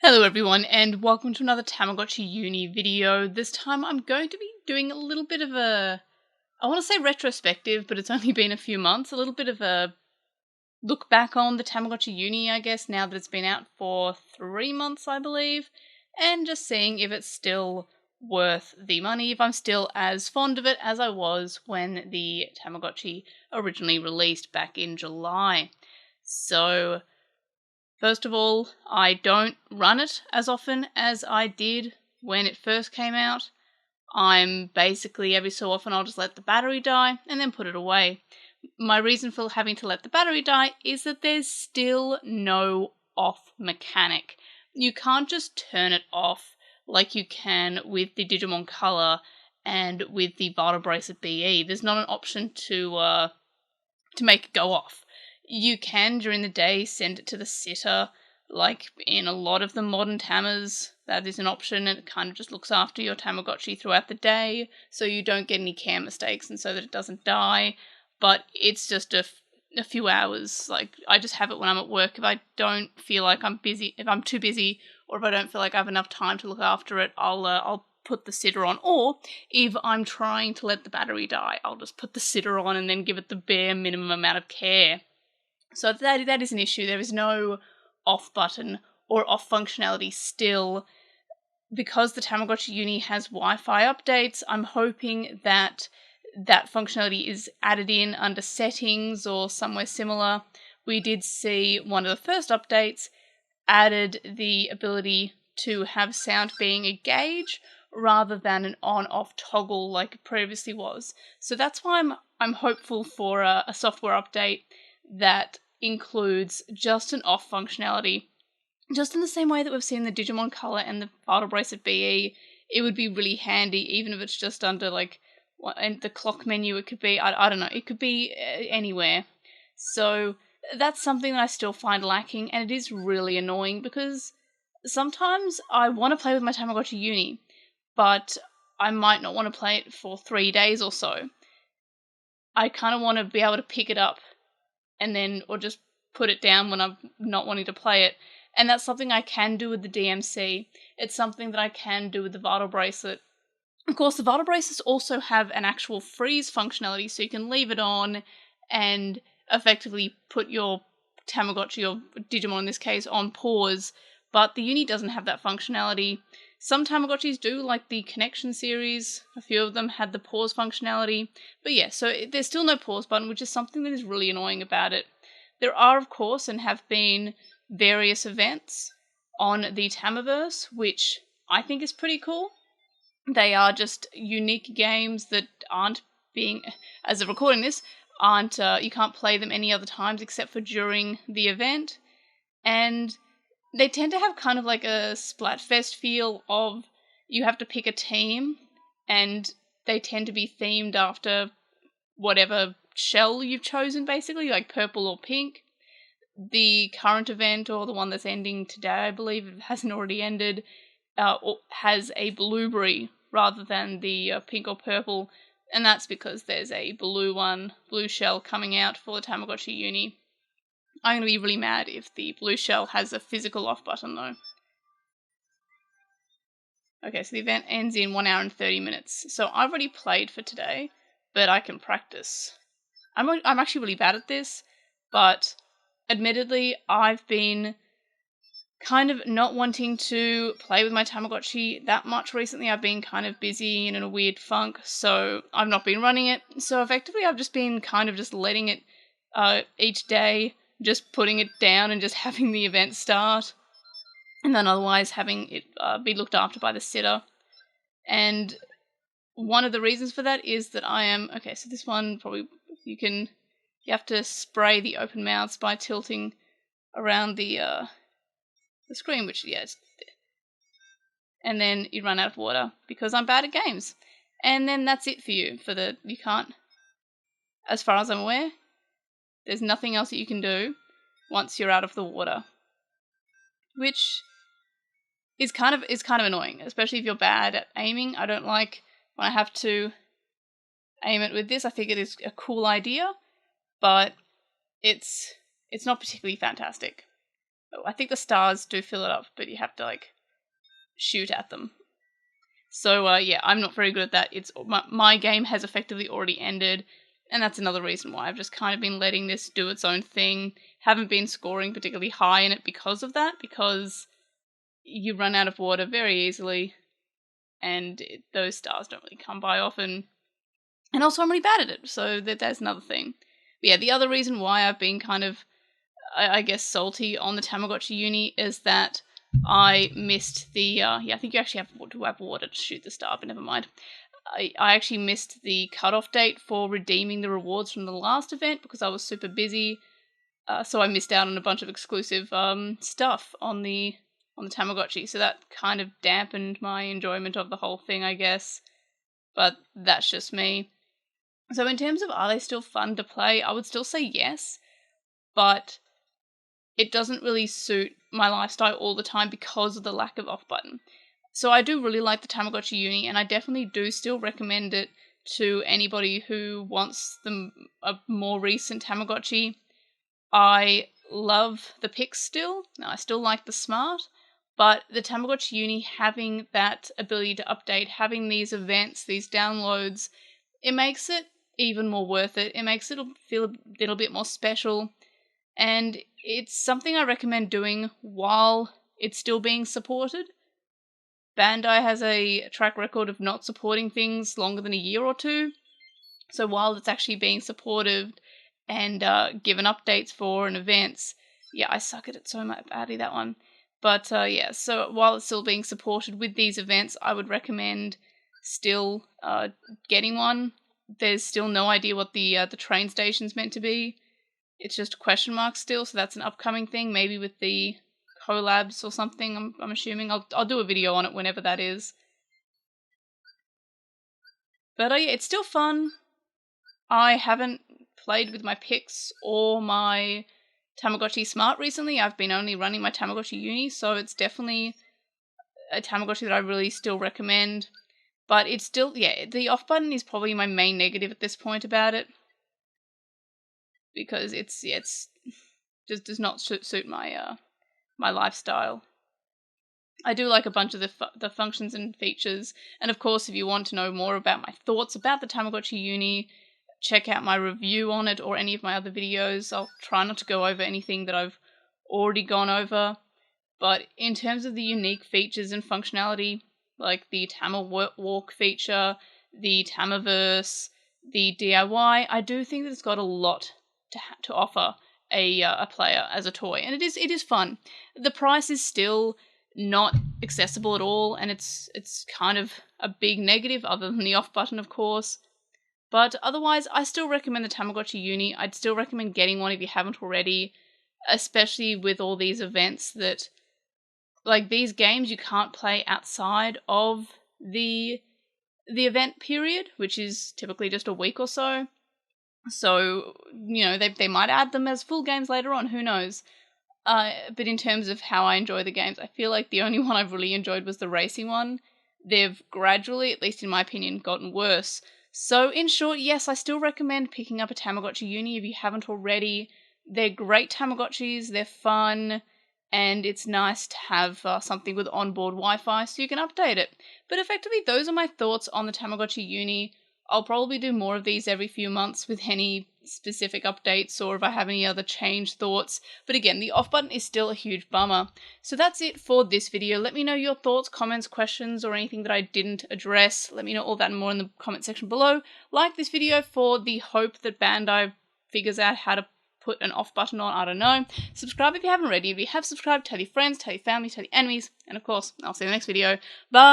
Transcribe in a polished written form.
Hello everyone, and welcome to another Tamagotchi Uni video. This time I'm going to be doing a little bit of I want to say retrospective, but it's only been a few months, a little bit of a look back on the Tamagotchi Uni, I guess, now that it's been out for 3 months, I believe, and just seeing if it's still worth the money, if I'm still as fond of it as I was when the Tamagotchi originally released back in July. So, first of all, I don't run it as often as I did when it first came out. I'm basically, every so often, I'll just let the battery die and then put it away. My reason for having to let the battery die is that there's still no off mechanic. You can't just turn it off like you can with the Digimon Color and with the Vital Bracelet BE. There's not an option to make it go off. You can, during the day, send it to the sitter, like in a lot of the modern Tamas. That is an option, and it kind of just looks after your Tamagotchi throughout the day, so you don't get any care mistakes and so that it doesn't die. But it's just a few hours. Like, I just have it when I'm at work. If I don't feel like I'm busy, if I'm too busy, or if I don't feel like I have enough time to look after it, I'll put the sitter on. Or if I'm trying to let the battery die, I'll just put the sitter on and then give it the bare minimum amount of care. So that is an issue. There is no off button or off functionality still. Because the Tamagotchi Uni has Wi-Fi updates, I'm hoping that that functionality is added in under settings or somewhere similar. We did see one of the first updates added the ability to have sound being a gauge rather than an on-off toggle like it previously was. So that's why I'm hopeful for a software update that includes just an off functionality. Just in the same way that we've seen the Digimon Color and the Vital Bracelet BE, it would be really handy, even if it's just under, like, and the clock menu. It could be, I don't know, it could be anywhere. So that's something that I still find lacking, and it is really annoying because sometimes I want to play with my Tamagotchi Uni, but I might not want to play it for 3 days or so. I kind of want to be able to pick it up and then, or just put it down when I'm not wanting to play it. And that's something I can do with the DMC. It's something that I can do with the Vital Bracelet. Of course, the Vital Bracelets also have an actual freeze functionality, so you can leave it on and effectively put your Tamagotchi, or Digimon in this case, on pause. But the Uni doesn't have that functionality. Some Tamagotchis do, like the Connection series. A few of them had the pause functionality. But yeah, so there's still no pause button, which is something that is really annoying about it. There are, of course, and have been various events on the Tamiverse, which I think is pretty cool. They are just unique games that aren't being, as of recording this, you can't play them any other times except for during the event. And they tend to have kind of like a Splatfest feel of you have to pick a team, and they tend to be themed after whatever shell you've chosen, basically, like purple or pink. The current event, or the one that's ending today, I believe, if it hasn't already ended, has a blueberry rather than the pink or purple, and that's because there's a blue shell coming out for the Tamagotchi Uni. I'm going to be really mad if the blue shell has a physical off button, though. Okay, so the event ends in 1 hour and 30 minutes. So I've already played for today, but I can practice. I'm actually really bad at this, but admittedly, I've been kind of not wanting to play with my Tamagotchi that much recently. I've been kind of busy and in a weird funk, so I've not been running it. So effectively, I've just been kind of just letting it each day, just putting it down and just having the event start, and then otherwise having it be looked after by the sitter. And one of the reasons for that is that I am, okay, so this one probably, you have to spray the open mouths by tilting around the screen, which, yeah, and then you run out of water because I'm bad at games. And then that's it for you. You can't, as far as I'm aware, there's nothing else that you can do once you're out of the water, which is kind of annoying, especially if you're bad at aiming. I don't like when I have to aim it with this. I think it is a cool idea, but it's not particularly fantastic. I think the stars do fill it up, but you have to like shoot at them. So yeah, I'm not very good at that. It's my game has effectively already ended, and that's another reason why I've just kind of been letting this do its own thing. Haven't been scoring particularly high in it because of that, because you run out of water very easily, and those stars don't really come by often. And also I'm really bad at it, so that's another thing. But yeah, the other reason why I've been kind of, I guess, salty on the Tamagotchi Uni is that I missed the, yeah, I think you actually have to have water to shoot the star, but never mind. I actually missed the cutoff date for redeeming the rewards from the last event because I was super busy, so I missed out on a bunch of exclusive stuff on the Tamagotchi, so that kind of dampened my enjoyment of the whole thing, I guess. But that's just me. So in terms of are they still fun to play, I would still say yes, but it doesn't really suit my lifestyle all the time because of the lack of off button. So I do really like the Tamagotchi Uni, and I definitely do still recommend it to anybody who wants a more recent Tamagotchi. I love the Pix still. I still like the Smart, but the Tamagotchi Uni having that ability to update, having these events, these downloads, it makes it even more worth it. It makes it feel a little bit more special, and it's something I recommend doing while it's still being supported. Bandai has a track record of not supporting things longer than a year or two, so while it's actually being supported and given updates for and events, yeah, I suck at it so much badly, that one. But yeah, so while it's still being supported with these events, I would recommend still getting one. There's still no idea what the train station's meant to be. It's just a question mark still, so that's an upcoming thing, maybe with the collabs or something. I'm assuming I'll do a video on it whenever that is. But yeah, it's still fun. I haven't played with my Pix or my Tamagotchi Smart recently. I've been only running my Tamagotchi Uni, so it's definitely a Tamagotchi that I really still recommend. But it's still, yeah, the off button is probably my main negative at this point about it, because it just does not suit my my lifestyle. I do like a bunch of the functions and features, and of course, if you want to know more about my thoughts about the Tamagotchi Uni, check out my review on it or any of my other videos. I'll try not to go over anything that I've already gone over, but in terms of the unique features and functionality, like the Tama Walk feature, the Tamaverse, the DIY, I do think that it's got a lot to offer a player as a toy, and it is fun. The price is still not accessible at all, and it's kind of a big negative, other than the off button, of course. But otherwise, I still recommend the Tamagotchi Uni. I'd still recommend getting one if you haven't already, especially with all these events that, like, these games you can't play outside of the event period, which is typically just a week or so. So, you know, they might add them as full games later on, who knows. But in terms of how I enjoy the games, I feel like the only one I've really enjoyed was the racing one. They've gradually, at least in my opinion, gotten worse. So in short, yes, I still recommend picking up a Tamagotchi Uni if you haven't already. They're great Tamagotchis, they're fun, and it's nice to have something with onboard Wi-Fi so you can update it. But effectively, those are my thoughts on the Tamagotchi Uni. I'll probably do more of these every few months with any specific updates or if I have any other change thoughts. But again, the off button is still a huge bummer. So that's it for this video. Let me know your thoughts, comments, questions, or anything that I didn't address. Let me know all that and more in the comment section below. Like this video for the hope that Bandai figures out how to put an off button on, I don't know. Subscribe if you haven't already. If you have subscribed, tell your friends, tell your family, tell your enemies, and of course, I'll see you in the next video. Bye!